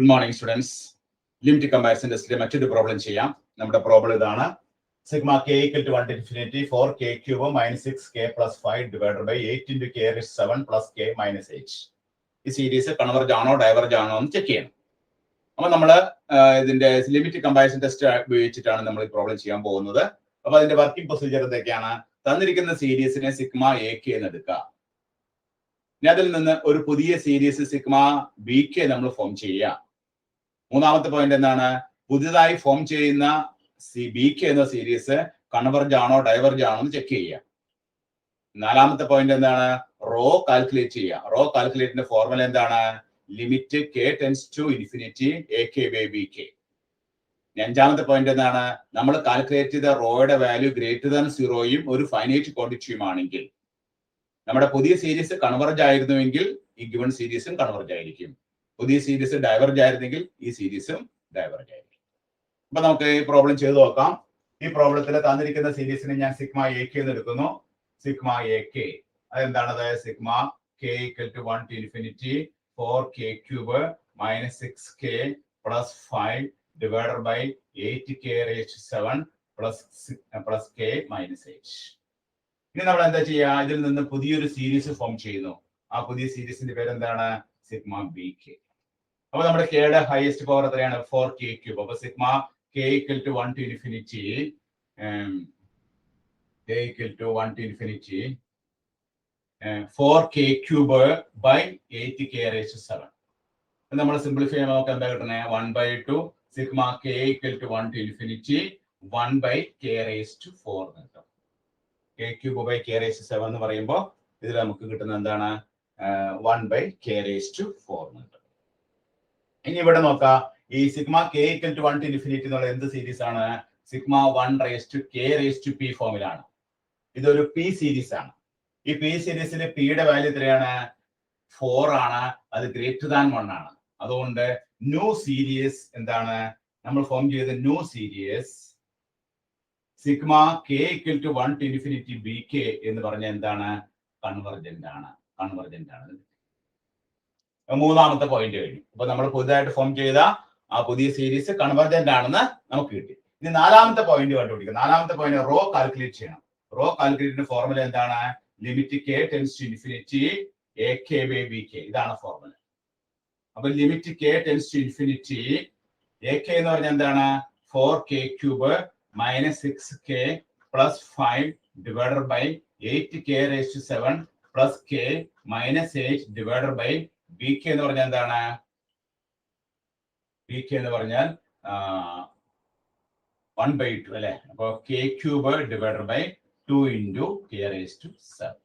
Good morning, students. Limit comparison test മറ്റൊരു problem ചെയ്യാം. നമ്മുടെ പ്രോബ്ലം ഇതാണ്. Sigma k equal to 1 to infinity 4k cube minus 6k plus 5 divided by 8 into k raised 7 plus k minus h. ഈ series converge ആണോ diverge ആണോ എന്ന് check ചെയ്യണം. അപ്പോൾ നമ്മൾ ഇതിന്റെ ലിമിറ്റ് കമ്പാരിസൺ ടെസ്റ്റ് ഉപയോഗിച്ചിട്ടാണ് നമ്മൾ ഈ പ്രോബ്ലം ചെയ്യാൻ പോകുന്നത്. അപ്പോൾ അതിന്റെ വർക്കിംഗ് പ്രൊസീജിയർ എന്തൊക്കെയാണ്? തന്നിരിക്കുന്ന സീരീസിനെ സിഗ്മ എ കെ എന്ന് എടുക്കുക. ഇനി അതിൽ നിന്ന് ഒരു പുതിയ സീരീസ് സിഗ്മ ബി കെ നമ്മൾ ഫോം ചെയ്യുക. മൂന്നാമത്തെ പോയിന്റ് എന്താണ്? പുതിയതായി ഫോം ചെയ്യുന്ന ബി കെ എന്ന സീരീസ് കൺവെർജ് ആണോ ഡൈവർജ് ആണോ എന്ന് ചെക്ക് ചെയ്യുക. നാലാമത്തെ പോയിന്റ് എന്താണ്? റോ കാൽക്കുലേറ്റ് ചെയ്യുക. റോ കാൽക്കുലേറ്റിന്റെ ഫോർമുല എന്താണ്? Limit K tends to infinity A K by B K. അഞ്ചാമത്തെ പോയിന്റ് എന്താണ്? നമ്മൾ കാൽക്കുലേറ്റ് ചെയ്ത റോയുടെ വാല്യൂ ഗ്രേറ്റർ ദാൻ സീറോയും ഒരു ഫൈനൈറ്റ് ക്വാണ്ടിറ്റിയുമാണെങ്കിൽ നമ്മുടെ പുതിയ സീരീസ് കൺവെർജ് ആയിരുന്നുവെങ്കിൽ ഈ ഗിവൺ സീരീസും കൺവെർജ് ആയിരിക്കും. പുതിയ സീരീസ് ഡൈവർജ് ആയിരുന്നെങ്കിൽ ഈ സീരീസും ഡൈവർജ് ആയിരിക്കും. അപ്പൊ നമുക്ക് ഈ പ്രോബ്ലം ചെയ്ത് നോക്കാം. ഈ പ്രോബ്ലത്തിൽ തന്നിരിക്കുന്ന സീരീസിനെ ഞാൻ സിഗ്മ എ കെ എന്ന് എടുക്കുന്നു. സിഗ്മ എ കെ അതെന്താണത്? Sigma K equal to 1 to infinity 4k cube minus 6k plus 5 divided by 8k raised to 7 plus k minus h. ഇനി നമ്മൾ എന്താ ചെയ്യുക? ഇതിൽ നിന്ന് പുതിയൊരു സീരീസ് ഫോം ചെയ്യുന്നു. ആ പുതിയ സീരീസിന്റെ പേര് എന്താണ്? Sigma B k. അപ്പൊ നമ്മുടെ കെയുടെ ഹയസ്റ്റ് പവർ എത്രയാണ്? 4k cube. അപ്പൊ sigma K equal to 1 to infinity k equal to 1 to infinity 4k cube by 8k raised to 7. നമ്മൾ സിംപ്ലിഫൈ ചെയ്യുമ്പോൾ നമുക്ക് എന്താ കിട്ടണേ? 1/2 sigma k equal to 1 to infinity 1 by k raised to 4 കിട്ടും. k cube by k raised to 7 എന്ന് പറയുമ്പോൾ ഇതിൽ നമുക്ക് കിട്ടുന്നത് എന്താണ്? 1 by k raised to 4 കിട്ടും. ഇനി ഇവിടെ നോക്കാം. ഈ sigma k equal to 1 to infinity എന്നുള്ള എന്ത് സീരീസ് ആണ്? Sigma 1 raised to k raised to p ഫോമിലാണ്. ഇതൊരു പി സീരീസ് ആണ്. ഈ പി സീരീസിൽ പിയുടെ വാല്യൂ എത്രയാണ്? 4 ആണ്. അത് ഗ്രേറ്റർ ദാൻ 1 ആണ്. അതുകൊണ്ട് ന്യൂ സീരീസ് എന്താണ് നമ്മൾ ഫോം ചെയ്ത new series sigma K equal to 1 to infinity B K എന്ന് പറഞ്ഞ എന്താണ്? കൺവെർജന്റ് ആണ്. കൺവെർജന്റ് ആണ്. മൂന്നാമത്തെ പോയിന്റ് കഴിഞ്ഞു. അപ്പൊ നമ്മൾ പുതുതായിട്ട് ഫോം ചെയ്ത ആ പുതിയ സീരീസ് കൺവെർജന്റ് ആണെന്ന് നമുക്ക് കിട്ടി. ഇനി നാലാമത്തെ പോയിന്റ് കണ്ടുപിടിക്കുക. നാലാമത്തെ പോയിന്റ് റോ കാൽക്കുലേറ്റ് ചെയ്യണം. റോ കാൽക്കുലേറ്റിന്റെ ഫോർമുല എന്താണ്? Limit K tends to infinity A K by B K. ഇതാണ് ഫോർമുല. അപ്പൊ limit K tends to infinity A K എന്ന് പറഞ്ഞാൽ എന്താണ്? 4k cube minus 6k plus 5 divided by 8k raised to 7 plus k minus 8 divided by B K എന്ന് പറഞ്ഞാൽ എന്താണ്? B K എന്ന് പറഞ്ഞാൽ 1/2 അല്ലെ? അപ്പൊ k cube divided by 2 into k raised to 7.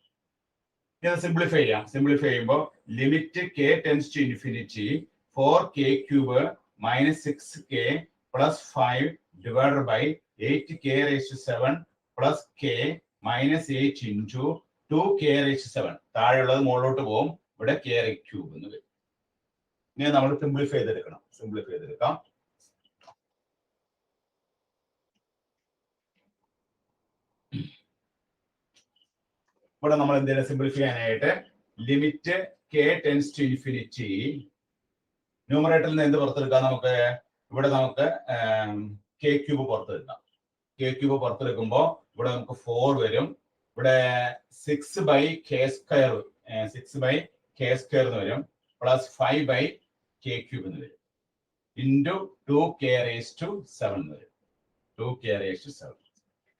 ഇത് സിംപ്ലിഫൈ ചെയ്യാം. സിംപ്ലിഫൈ ചെയ്യുമ്പോൾ limit k tends to infinity 4k cube minus 6k plus 5 divided by 8k raised to 7 plus k minus 8 into 2k raised to 7. താഴെയുള്ളത് മുകളിലോട്ട് പോകും. ഇവിടെ k cube എന്ന് വരും. ഇനി നമ്മൾ സിംപ്ലിഫൈ ചെയ്തെടുക്കണം. സിംപ്ലിഫൈ ചെയ്തെടുക്കാം. ഇവിടെ നമ്മൾ എന്തെങ്കിലും സിംപ്ലിഫൈ ചെയ്യാനായിട്ട് limit K tends to infinity ന്യൂമറേറ്ററിൽ നിന്ന് എന്ത് പുറത്തെടുക്കാം? നമുക്ക് ഇവിടെ നമുക്ക് കെ ക്യൂബ് പുറത്തെടുക്കാം. കെ ക്യൂബ് പുറത്തെടുക്കുമ്പോൾ ഇവിടെ നമുക്ക് 4 വരും. ഇവിടെ 6/k² 6/k² എന്ന് വരും. പ്ലസ് 5/k ക്യൂബ് എന്ന് വരും. ഇൻറ്റു 2k raised to 7 എന്ന് വരും. 2k raised to 7.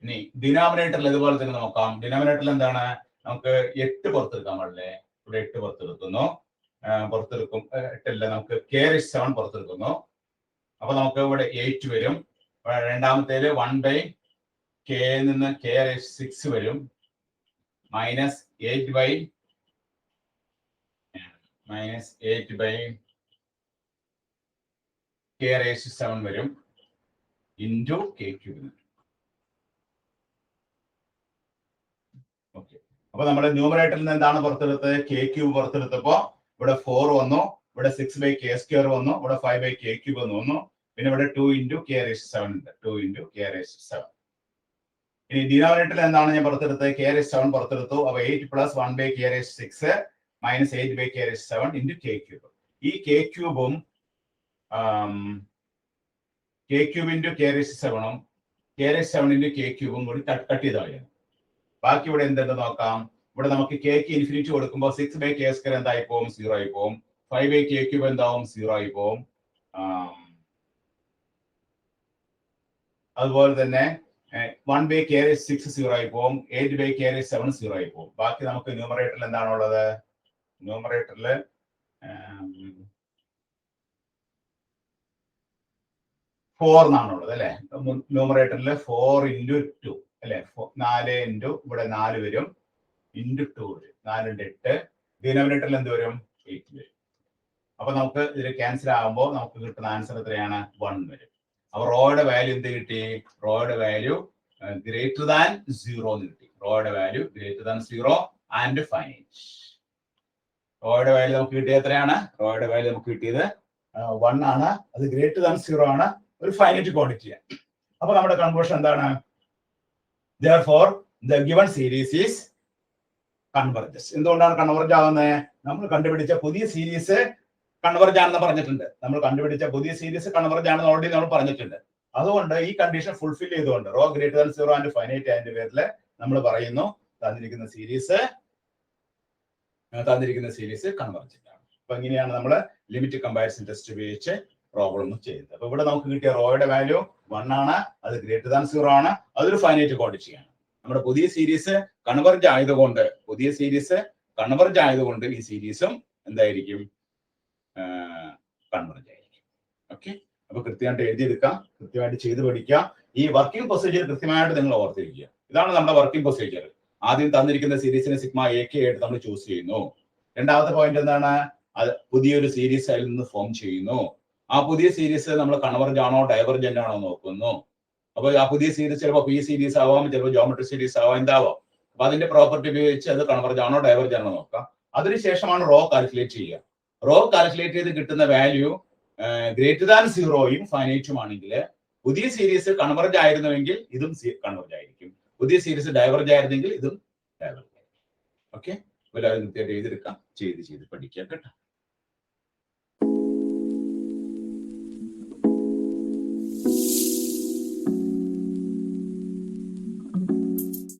ഇനി ഡിനോമിനേറ്ററിൽ ഇതുപോലെ തന്നെ നോക്കാം. ഡിനോമിനേറ്ററിൽ എന്താണ്? നമുക്ക് 8 പുറത്തെടുക്കാൻ പാടില്ലേ? ഇവിടെ 8 പുറത്തെടുക്കുന്നു. പുറത്തെടുക്കും 8 നമുക്ക് k raised 7 പുറത്തെടുക്കുന്നു. അപ്പൊ നമുക്ക് ഇവിടെ 8 വരും. രണ്ടാമത്തേല് 1/k നിന്ന് k raised 6 വരും. മൈനസ് 8/k raised 7 വരും. Into k cube. അപ്പൊ നമ്മുടെ ന്യൂമറേറ്ററിൽ നിന്ന് എന്താണ് പുറത്തെടുത്തത്? കെ ക്യൂബ് പുറത്തെടുത്തപ്പോ ഇവിടെ 4 വന്നു. ഇവിടെ 6/k² വന്നു. ഇവിടെ 5/k ക്യൂബ് വന്നു. പിന്നെ ഇവിടെ 2 into k raised 7 ഉണ്ട്. 2 into k raised 7. ഇനി ഡിനോമിനേറ്ററിൽ എന്താണ് ഞാൻ പുറത്തെടുത്തത്? k raised 7 പുറത്തെടുത്തു. അപ്പൊ 8 plus 1/k raised 6 minus 8/k raised 7 into k cube. ഈ k ക്യൂബും k cube into k raise 7ഉം കെ റേസ് 7 ഇൻറ്റു കെ ക്യൂബും കൂടി കട്ട് ചെയ്ത് കളയാണ്. ബാക്കി ഇവിടെ എന്തെന്ന് നോക്കാം. ഇവിടെ നമുക്ക് കെക്ക് ഇൻഫിനിറ്റി കൊടുക്കുമ്പോൾ 6/k² എന്തായി പോകും? 0 ആയി പോകും. 5/k³ എന്താവും? 0 ആയി പോകും. അതുപോലെ തന്നെ 1/k6 0 ആയി പോകും. 8/k7 0 ആയി പോകും. ബാക്കി നമുക്ക് ന്യൂമറേറ്ററിൽ എന്താണുള്ളത്? ന്യൂമറേറ്ററിൽ 4 എന്നാണുള്ളത് അല്ലെ. ന്യൂമറേറ്ററിൽ 4 × 2 അല്ലെ. 4 ഇൻറ്റു ഇവിടെ 4 വരും, ഇൻറ്റു 2 വരും. 4 × 8. ഡിനോമിനേറ്ററിൽ എന്ത് വരും? 8 വരും. അപ്പൊ നമുക്ക് ഇതിൽ ക്യാൻസൽ ആകുമ്പോൾ നമുക്ക് കിട്ടുന്ന ആൻസർ എത്രയാണ്? 1 വരും. അപ്പൊ റോയുടെ വാല്യൂ എന്ത് കിട്ടി? റോയുടെ വാല്യൂ ഗ്രേറ്റർ ദാൻ 0 എന്ന് കിട്ടി. റോയുടെ value greater than 0 and finite. റോയുടെ വാല്യൂ നമുക്ക് കിട്ടിയത് എത്രയാണ്? റോയുടെ വാല്യൂ നമുക്ക് കിട്ടിയത് 1 ആണ്. അത് ഗ്രേറ്റർ ദാൻ 0 ആണ്. ഒരു ഫൈനൈറ്റ് ക്വാണ്ടിറ്റിയാണ്. അപ്പൊ നമ്മുടെ കൺക്ലൂഷൻ എന്താണ്? Therefore, the given series is converges. എന്തുകൊണ്ടാണ് കൺവെർജ് ആവുന്നത്? നമ്മൾ കണ്ടുപിടിച്ച പുതിയ സീരീസ് കൺവെർജ് ആണെന്ന് പറഞ്ഞിട്ടുണ്ട്. നമ്മൾ കണ്ടുപിടിച്ച പുതിയ സീരീസ് കൺവെർജ് ആണെന്ന് ഓൾറെഡി നമ്മൾ പറഞ്ഞിട്ടുണ്ട്. അതുകൊണ്ട് ഈ കണ്ടീഷൻ ഫുൾഫിൽ ചെയ്തുകൊണ്ട് rho greater than 0 and finite and പേരിൽ നമ്മൾ പറയുന്നു തന്നിരിക്കുന്ന സീരീസ് കൺവെർജന്റ് ആണ്. അപ്പൊ ഇങ്ങനെയാണ് നമ്മൾ ലിമിറ്റ് കമ്പാരിസൺ ടെസ്റ്റ് ഉപയോഗിച്ച് പ്രോബ്ലം ചെയ്യുന്നത്. അപ്പൊ ഇവിടെ നമുക്ക് കിട്ടിയ റോയുടെ വാല്യൂ 1 ആണ്. അത് ഗ്രേറ്റർ ദാൻ 0 ആണ്. അതൊരു ഫൈനൈറ്റ് ക്വാണ്ടിറ്റിയാണ്. നമ്മുടെ പുതിയ സീരീസ് കൺവെർജ് ആയതുകൊണ്ട് ഈ സീരീസും എന്തായിരിക്കും? കൺവെർജ് ആയിരിക്കും. ഓക്കെ. അപ്പൊ കൃത്യമായിട്ട് എഴുതിയെടുക്കാം, കൃത്യമായിട്ട് ചെയ്ത് പഠിക്കാം. ഈ വർക്കിംഗ് പ്രൊസീജിയർ കൃത്യമായിട്ട് നിങ്ങൾ ഓർത്തിരിക്കുക. ഇതാണ് നമ്മുടെ വർക്കിംഗ് പ്രൊസീജിയർ. ആദ്യം തന്നിരിക്കുന്ന സീരീസിനെ സിഗ്മ AK ആയിട്ട് നമ്മൾ ചൂസ് ചെയ്യുന്നു. രണ്ടാമത്തെ പോയിന്റ് എന്താണ്? അത് പുതിയൊരു സീരീസ് അതിൽ നിന്ന് ഫോം ചെയ്യുന്നു. ആ പുതിയ സീരീസ് നമ്മൾ കൺവെർജ് ആണോ ഡൈവർജന്റ് ആണോ നോക്കുന്നു. അപ്പൊ ആ പുതിയ സീരീസ് ചിലപ്പോൾ പി സീരീസ് ആവാം, ചിലപ്പോൾ ജോമെട്രിക് സീരീസ് ആവാം, എന്താവാം. അപ്പൊ അതിന്റെ പ്രോപ്പർട്ടി ഉപയോഗിച്ച് അത് കൺവെർജ് ആണോ ഡൈവർജന്റ് ആണോ നോക്കാം. അതിനുശേഷമാണ് റോ കാൽക്കുലേറ്റ് ചെയ്യുക. റോ കാൽക്കുലേറ്റ് ചെയ്ത് കിട്ടുന്ന വാല്യൂ ഗ്രേറ്റർ ദാൻ 0യും ഫൈനൈറ്റും ആണെങ്കിൽ പുതിയ സീരീസ് കൺവെർജ് ആയിരുന്നുവെങ്കിൽ ഇതും കൺവെർജ് ആയിരിക്കും. പുതിയ സീരീസ് ഡൈവർജ് ആയിരുന്നെങ്കിൽ ഇതും ഡൈവർജ് ആയിരിക്കും. ഓക്കെ. എല്ലാവരും കൃത്യമായിട്ട് എഴുതിയെടുക്കാം, ചെയ്ത് പഠിക്കാം കേട്ടോ.